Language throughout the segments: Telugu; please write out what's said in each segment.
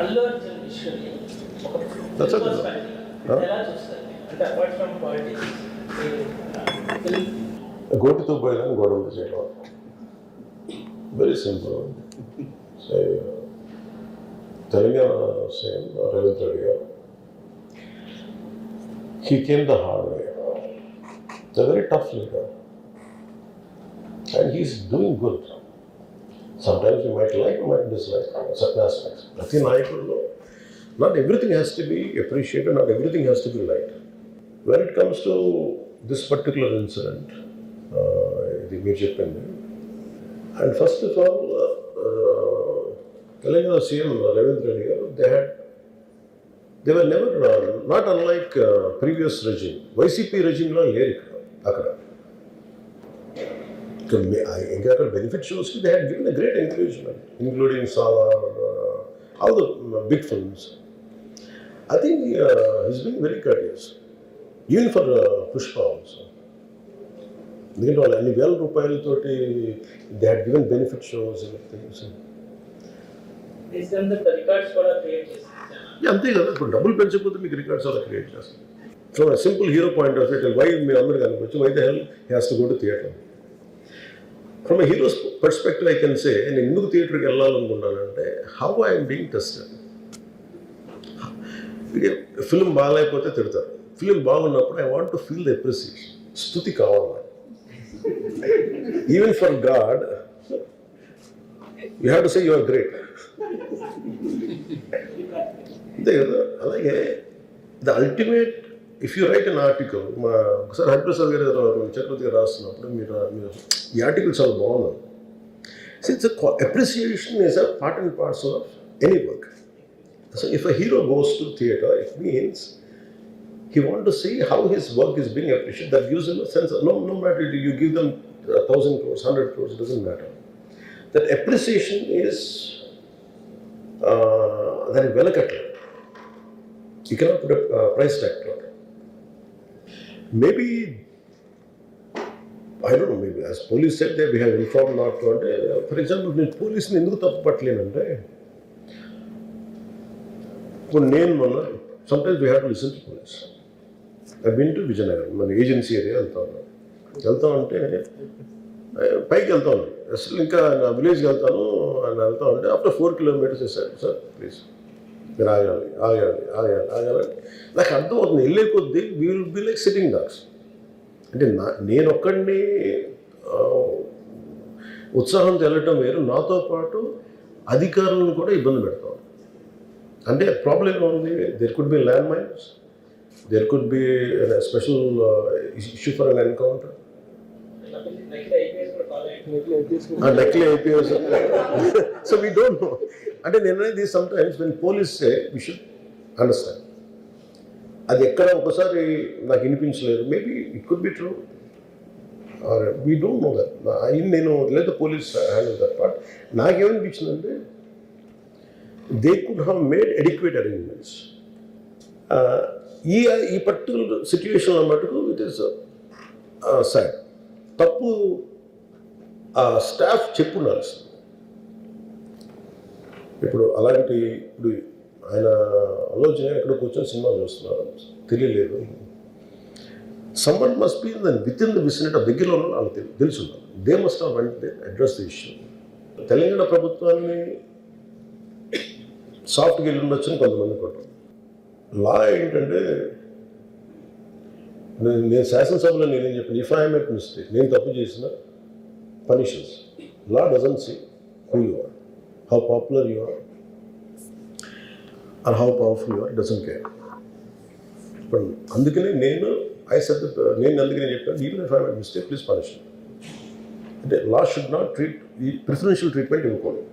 అల్లు అర్జున్ విషయాన్ని ఒక ఎలా చూస్తారు అంటే అపార్ట్ ఫ్రమ్ పాలిటిక్స్ గోటితో పోయిన గొడవలు చేయడం very simple. Telangana CM Revanth Reddy గారు he came the hard way. He's a very tough leader and he's doing good. Sometimes you might like or might dislike certain aspects. Prati Nayakulo, not everything has to be appreciated, not everything has to be liked. When it comes to this particular incident, the major pending, and first of all, Telangana CM Ravindra Reddy garu, they were never, not unlike previous regime. YCP regime lo leru akkada. ఇంకా అక్కడ బెనిఫిట్ షోస్కి they had given a great encouragement including Salaar, all the big films. I think he's being very courteous even for Pushpa also. ఎందుకంటే వాళ్ళు అన్ని వేల రూపాయలతోటి they had given benefit shows అంతే కదా. ఇప్పుడు డబ్బులు పెంచకపోతే మీకు రికార్డ్స్ అలా క్రియేట్ చేస్తారు. So simple hero point of view, why మీరు అందరూ కనిపించు, why the hell has to go to theatre. From a hero's perspective I can say, నేను ఎందుకు థియేటర్కి వెళ్ళాలనుకుంటానంటే how I'm being tested. Film బాగాలేకపోతే తిడతారు, ఫిల్మ్ బాగున్నప్పుడు I want to feel the appreciation. స్తుతి కావాలి. Even for God you have to say you are great. అంతే కదా. అలాగే the ultimate, if you write an article, ఒకసారి హరిప్రసాద్ గారు చక్రవర్తి గారు రాస్తున్నప్పుడు మీరు ఈ ఆర్టికల్ చాలా బాగుంది. It's appreciation is a part and parcel of any work. So if a hero goes to theatre, it means he want to see how his work is being appreciated. That gives him a sense of, no matter you give them 1,000 crores, 100 crores, it doesn't matter. That appreciation is that is velakatla. You cannot put a price tag to it. Maybe, I don't know, maybe as police said that we have informed not to. For example, నేను పోలీసుని ఎందుకు తప్పు పట్టలేనంటే, ఇప్పుడు నేను మొన్న sometimes we have to listen to police. I've been to Vizianagaram, మన ఏజెన్సీ ఏరియా వెళ్తా ఉంటే పైకి వెళ్తా ఉన్నాను. అసలు ఇంకా నా విలేజ్కి వెళ్తాను అని వెళ్తా ఉంటే ఆఫ్టర్ 4 kilometers వేసారు, సార్ ప్లీజ్ మీరు ఆగాలి ఆగాలి ఆగాలి ఆగాలి. నాకు అర్థమవుతుంది, వెళ్ళే కొద్దీ we will be like sitting dogs. అంటే నేను ఒక్కడిని ఉత్సాహంతో వెళ్ళటం వేరు, నాతో పాటు అధికారులను కూడా ఇబ్బంది పెడతాం. అంటే ప్రాబ్లం ఏమో ఉంది, there could be land mines, there could be special issue for an encounter. నకిలీ IPS. So we don't know. అంటే నేను అనేది sometimes when police say we should understand. అది ఎక్కడ ఒకసారి నాకు వినిపించలేదు, maybe it could be true or we don't know that. నేను లేదా పోలీస్ హ్యాండిల్ దట్ పార్ట్. నాకేమనిపించిందంటే they could have made adequate arrangements. ఈ పర్టికులర్ సిచ్యువేషన్లో మటుకు ఇట్ ఈస్ సాడ్. తప్పు స్టాఫ్ చెప్పుండాల్సింది. ఇప్పుడు అలాంటి, ఇప్పుడు ఆయన ఆలోచన ఎక్కడ కూర్చొని సినిమా చూస్తున్నారు తెలియలేదు. Someone must be with in the vicinity, దగ్గరలో ఉన్న వాళ్ళకి తెలిసి ఉండాలి. They must have vent address the issue. Telangana ప్రభుత్వాన్ని సాఫ్ట్గా వెళ్ళి ఉండొచ్చని కొంతమంది కొట్టారు. లా ఏంటంటే, నేను శాసనసభలో నేనేం చెప్పాను, ఇఫ్ ఐ మేక్ మిస్టేక్, నేను తప్పు చేసిన punishments. Law doesn't see who you are, how popular you are are how powerful you are, doesn't care. ఇప్పుడు అందుకనే నేను అందుకనే చెప్పాను, even if I make mistake please punish. అంటే లా షుడ్ నాట్ ట్రీట్, ఈ ప్రిఫరెన్షియల్ ట్రీట్మెంట్ ఇవ్వకూడదు.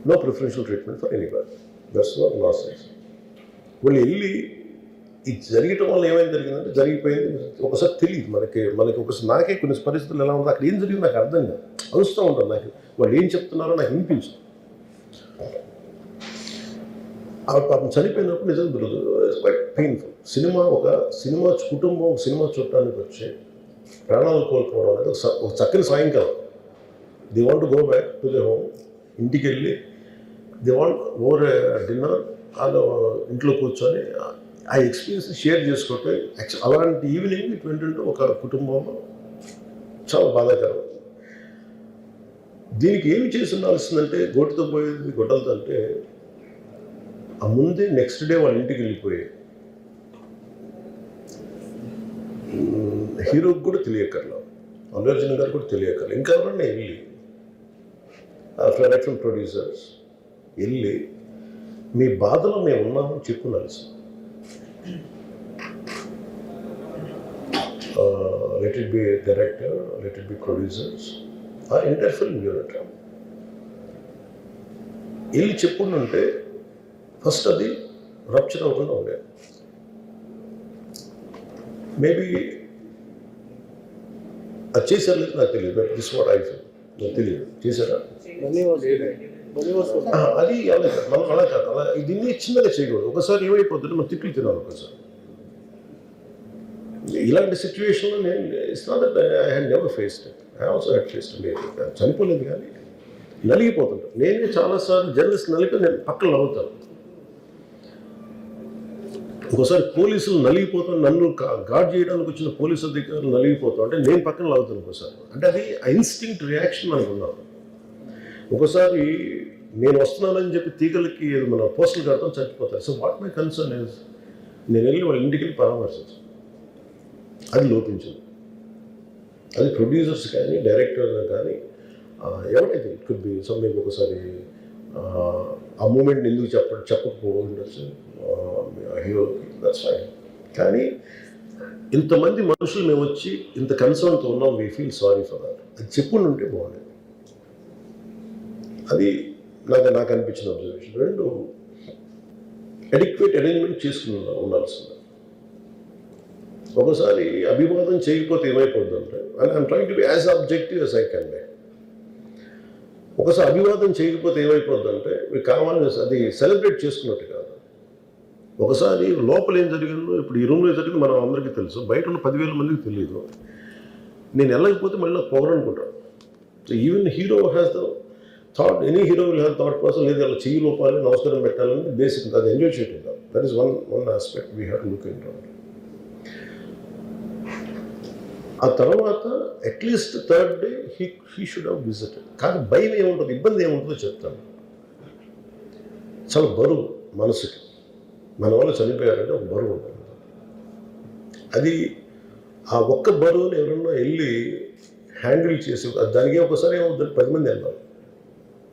No preferential treatment for anybody. That's what law says. వాళ్ళు వెళ్ళి ఇది జరగటం వల్ల ఏమైనా జరిగిందంటే జరిగిపోయింది. ఒకసారి తెలియదు మనకి ఒకసారి నాకే కొన్ని పరిస్థితులు ఎలా ఉందో అక్కడ ఏం జరిగింది నాకు అర్థం కాదు, అరుస్తూ ఉంటాను. నాకు వాళ్ళు ఏం చెప్తున్నారో నాకు వినిపించదు. ఆ పాపం చనిపోయినప్పుడు నిజం దొరకదు, ఇట్స్ క్వైట్ పెయిన్ఫుల్. సినిమా కుటుంబం సినిమా చూడటానికి వచ్చి ప్రాణాలు కోల్పోవడం అనేది ఒక చక్కని సాయంకాలం. They want to go back to they home. ఇంటికి వెళ్ళి దే వాంట్ ఓవర్ డిన్నర్ వాళ్ళు ఇంట్లో కూర్చొని ఆ ఎక్స్పీరియన్స్ షేర్ చేసుకోవటం అలాంటి ఈవినింగ్ ఇటు ఏంటంటే ఒక కుటుంబంలో చాలా బాధాకరం. దీనికి ఏమి చేసి ఉండాల్సిందంటే గోటుతో పోయేది గొడ్డలతో అంటే ఆ ముందే నెక్స్ట్ డే వాళ్ళ ఇంటికి వెళ్ళిపోయి హీరోకి కూడా తెలియకర్లా, అల్లు అర్జున్ గారు కూడా తెలియకర్లా, ఇంకా ఎవరన్నా వెళ్ళి డైరెక్షన్ ప్రొడ్యూసర్స్ వెళ్ళి మీ బాధలో మేము ఉన్నామని చెప్పుకోవాలి. Let it be director, let it be producers, ఆ ఎంటైర్ ఫిల్మ్ యూనిట్ వెళ్ళి చెప్పుకుంటుంటే ఫస్ట్ అది రప్చర్ అవ్వకుండా ఉండేది. మేబీ అది చేశారు లేదు నాకు తెలియదు, but this what I feel. నాకు తెలియదు చేశారా అది అలా కాదు, మనం అలా కాదు, అలా దీన్ని చిన్నగా చేయకూడదు. ఒకసారి ఏమైపోతుంటే మనం తిట్లు తినాలి. ఒకసారి ఇలాంటి సిచ్యువేషన్లో నేను it's not that I had never faced it, I also had faced. లేదు చనిపోలేదు కానీ నలిగిపోతుంటాను. నేనే చాలాసార్లు జర్నలిస్ట్ నలిపి నేను పక్కన నవ్వుతాను. ఒకసారి పోలీసులు నలిగిపోతాను, నన్ను గార్డ్ చేయడానికి వచ్చిన పోలీసు అధికారులు నలిగిపోతాం అంటే నేను పక్కన లాగుతాను ఒకసారి. అంటే అది ఇన్స్టింక్ట్ రియాక్షన్ మనకు ఉన్నాను. ఒకసారి నేను వస్తున్నానని చెప్పి తీగలకి మన పోస్టులు కడతాం, చచ్చిపోతారు. So what my concern is నేను వెళ్ళి వాళ్ళ ఇంటికి వెళ్ళి పరామర్శించాను. అది లోపించింది. అది ప్రొడ్యూసర్స్ కానీ డైరెక్టర్ కానీ ఎవరైతే ఇట్ కుడ్ బి సమ్థింగ్. ఒకసారి ఆ మూమెంట్ ఎందుకు చెప్పకపోవచ్చు హీరోకి, దట్స్ ఫైన్. కానీ ఇంతమంది మనుషులు మేము వచ్చి ఇంత కన్సర్న్తో ఉన్నాం, we feel sorry for that, అది చెప్పుకుని ఉంటే బాగుండేది. అది నాకు అనిపించిన అబ్జర్వేషన్. రెండు, అడిక్వేట్ అరేంజ్మెంట్ చేసుకుని ఉండాల్సింది. ఒకసారి అభివాదం చేయకపోతే ఏమైపోతుందంటే, and I'm trying to be as objective as I can be. ఒకసారి అభివాదం చేయకపోతే ఏమైపోతుందంటే మీకు కావాలని అది సెలబ్రేట్ చేసుకున్నట్టు కాదు. ఒకసారి లోపల ఏం జరిగిందో, ఇప్పుడు ఈ రూమ్లో జరిగింది మనం అందరికీ తెలుసు, బయట ఉన్న 10,000 మందికి తెలియదు. నేను వెళ్ళకపోతే మళ్ళీ పొగరనుకుంటాను. So even hero has the thought, any hero will have thought person, లేదు అలా చెయ్యి లోపాలి, నమస్కారం పెట్టాలని బేసిక్. అది ఎంజాయ్ చేయటం కాదు. That is one aspect we have to look in to. ఆ తర్వాత at least third day he should have visited. కానీ భయం ఏముంటుంది, ఇబ్బంది ఏముంటుందో చెప్తాను. చాలా బరువు మనసుకి, మన వల్ల చనిపోయారంటే ఒక బరువు ఉంటుంది. అది ఆ ఒక్క బరువుని ఎవరన్నా వెళ్ళి హ్యాండిల్ చేసి, దానికి ఒకసారి ఏమవుతుంది, 10 మంది వెళ్ళాలి.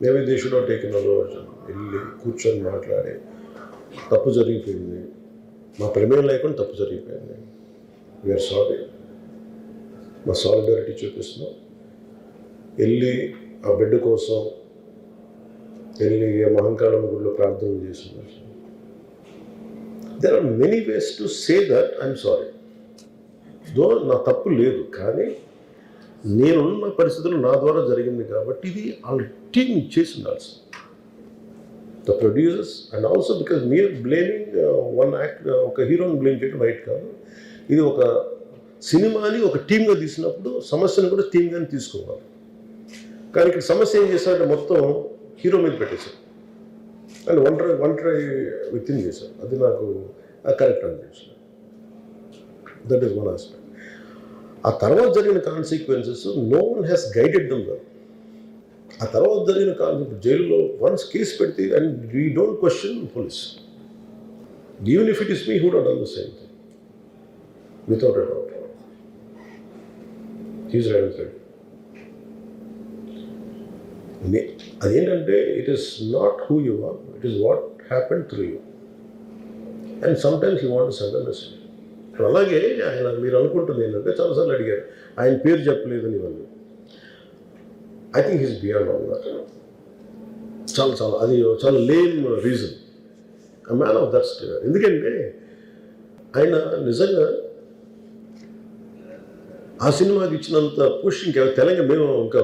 Maybe they should have taken Allu Arjun. వెళ్ళి కూర్చొని మాట్లాడి, తప్పు జరిగిపోయింది, మా ప్రమేయం లేకుండా తప్పు జరిగిపోయింది, వీఆర్ సారీ, మా సాలిడారిటీ చూపిస్తున్నాం. వెళ్ళి ఆ బిడ్డ కోసం వెళ్ళి మహంకాళమ్మ గుడిలో ప్రార్థన చేస్తున్నారు. There are many ways to say that I'm sorry. Though నా తప్పు లేదు, కానీ నేనున్న పరిస్థితులు నా ద్వారా జరిగింది కాబట్టి ఇది వాళ్ళ టీమ్ చేసి ఉండాల్సింది. The producers and also because మీరు బ్లేమింగ్ వన్ యాక్ట్, ఒక హీరోని బ్లేమ్ చేయడం రైట్ కాదు. ఇది ఒక సినిమాని ఒక టీమ్గా తీసినప్పుడు సమస్యను కూడా టీమ్గానే తీసుకోవాలి. కానీ ఇక్కడ సమస్య ఏం చేశారంటే మొత్తం హీరో మీద పెట్టేశారు అండ్ ఒంటరి వ్యక్తిని చేశారు. అది నాకు కరెక్ట్ అనిపించింది. That is one aspect. ఆ తర్వాత జరిగిన consequences no one has guided them well. ఆ తర్వాత జరిగిన జైల్లో వన్స్ కేసు పెడితే and we don't question police. Even if it is me who would done the same thing without a doubt. He's right. అదేంటంటే it is not who you are, it is what happen through you. And sometimes you want send a message. అలాగే ఆయన మీరు అనుకుంటుంది ఏంటంటే, చాలాసార్లు అడిగారు ఆయన పేరు చెప్పలేదని ఇవన్నీ. I think he's beyond all that. చాలా అది చాలా lame reason. A man of that state. ఎందుకంటే ఆయన నిజంగా ఆ సినిమాకి ఇచ్చినంత పుష్ ఇంకా తెలంగాణ, మేము ఇంకా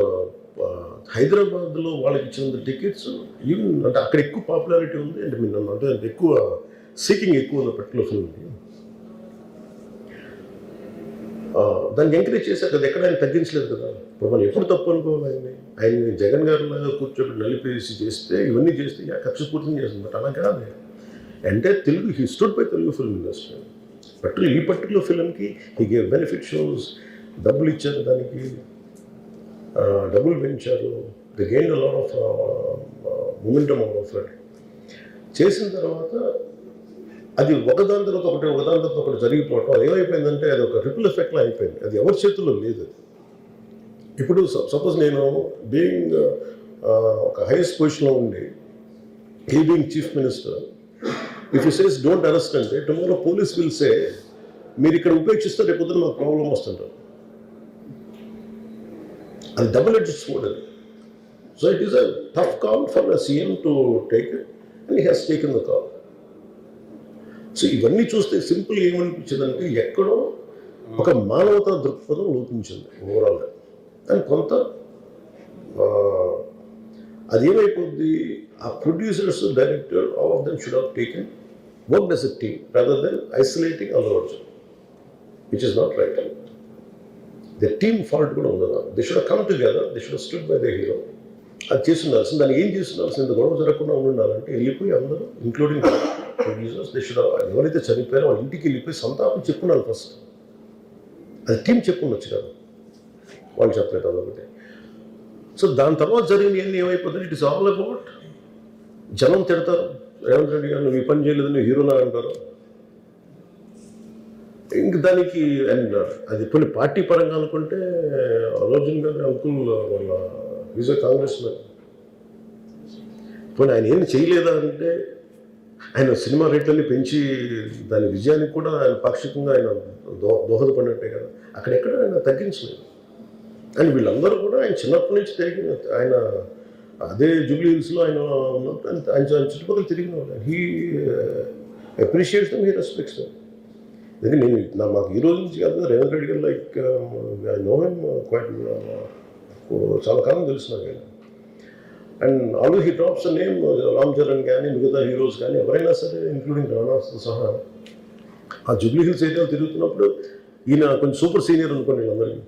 హైదరాబాద్లో వాళ్ళకి ఇచ్చినంత టికెట్స్ ఈవెన్ అంటే అక్కడ ఎక్కువ పాపులారిటీ ఉంది. అంటే మీరు అంటే ఎక్కువ సీకింగ్ ఎక్కువ ఉన్న పర్టికులర్ ఫిల్మ్కి. దాన్ని ఎంకరేజ్ చేశారు కదా, ఎక్కడ ఆయన తగ్గించలేదు కదా. ఇప్పుడు మనం ఎప్పుడు తప్పు అనుకోవాలి ఆయన్ని జగన్ గారిలాగా కూర్చోబెట్టి నలిపేసి చేస్తే ఇవన్నీ చేస్తే కక్షపూర్తిని చేస్తుంది. బట్ అలా కాదు. అంటే Telugu he stood by Telugu film industry. ఈ పర్టికులర్ ఫిల్మ్కి హీ గేవ్ బెనిఫిట్ షోస్, డబ్బులు ఇచ్చారు, దానికి డబ్బులు పెంచారు. The gain a lot of momentum of it. చేసిన తర్వాత అది ఒకదాని తర్వాత ఒకటి జరిగిపోవటం ఏమైపోయిందంటే అది ఒక రిపుల్ ఎఫెక్ట్లో అయిపోయింది. అది ఎవరి చేతుల్లో లేదు. అది ఇప్పుడు సపోజ్ నేను బీయింగ్ ఒక హైయెస్ట్ పొజిషన్లో ఉండి he being chief minister, if you says don't arrest అంటే టుమారో పోలీస్ విల్ సే మీరు ఇక్కడ ఉపేక్షిస్తే రేపు పొద్దున మాకు ప్రాబ్లం వస్తుంటారు. అది డబుల్ ఎడ్జ్డ్ స్వోర్డ్ అది. So it is a tough call for a CM to take it and he has taken the call. So ఇవన్నీ చూస్తే సింపుల్ ఏమనిపించిందంటే ఎక్కడో ఒక మానవతా దృక్పథం లోపించింది ఓవరాల్గా. అండ్ కొంత అదేమైపోద్ది, ఆ producers, director, all of them should have taken work as a team rather than isolating Allu Arjun, which is not right. The team fault కూడా ఉండదు. They should come together, they should stood by the hero. అది చేస్తుండాల్సింది. దాన్ని ఏం చేస్తుండాల్సింది, గొడవ జరగకుండా ఉండాలంటే వెళ్ళిపోయి అందరూ ఇంక్లూడింగ్ ప్రొడ్యూసర్స్ దే షుడ్, ఎవరైతే చనిపోయారో వాళ్ళ ఇంటికి వెళ్ళిపోయి సంతాపం చెప్పున్నారు ఫస్ట్. అది టీం చెప్పుండొచ్చు కదా, వాళ్ళు చెప్పలేదు అదొకటి. సో దాని తర్వాత జరిగినవన్నీ ఏమైపోతుంది, ఇట్ ఇస్ ఆల్ అబౌట్ జనం తిడతారు. రేవంత్ రెడ్డి గారు నువ్వు ఈ పని చేయలేదని హీరోలా అంటారు. ఇంక దానికి అండ్ అది కొన్ని పార్టీ పరంగా అనుకుంటే అర్జున్ గారి అంకుల్ వాళ్ళ ఈజ్ ఎ కాంగ్రెస్ మ్యాన్. పోనీ ఆయన ఏం చేయలేదా అంటే ఆయన సినిమా రేట్లన్నీ పెంచి దాని విజయానికి కూడా ఆయన పాక్షికంగా ఆయన దోహదపడినట్టే కదా. అక్కడెక్కడ ఆయన తగ్గించలేదు. అండ్ వీళ్ళందరూ కూడా ఆయన చిన్నప్పటి నుంచి తిరిగిన, ఆయన అదే జూబ్లీ హిల్స్లో ఆయన ఉన్నప్పుడు ఆయన చుట్టుపక్కల తిరిగిన వాళ్ళు. He appreciates them, he respects them. ఎందుకంటే నేను మాకు ఈ రోజు నుంచి కాదు, రేవంత్ రెడ్డి గారు like I know him quite, చాలా కాలం తెలుసు నాకు. And always he drops the name Ram Charan కానీ మిగతా హీరోస్ కానీ ఎవరైనా సరే ఇంక్లూడింగ్ రాణాతో సహా ఆ జూబ్లీ హిల్స్ ఏరియాలో తిరుగుతున్నప్పుడు ఈయన కొంచెం సూపర్ సీనియర్ అనుకోండి వీళ్ళందరికీ.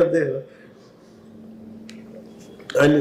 అదే ఆయన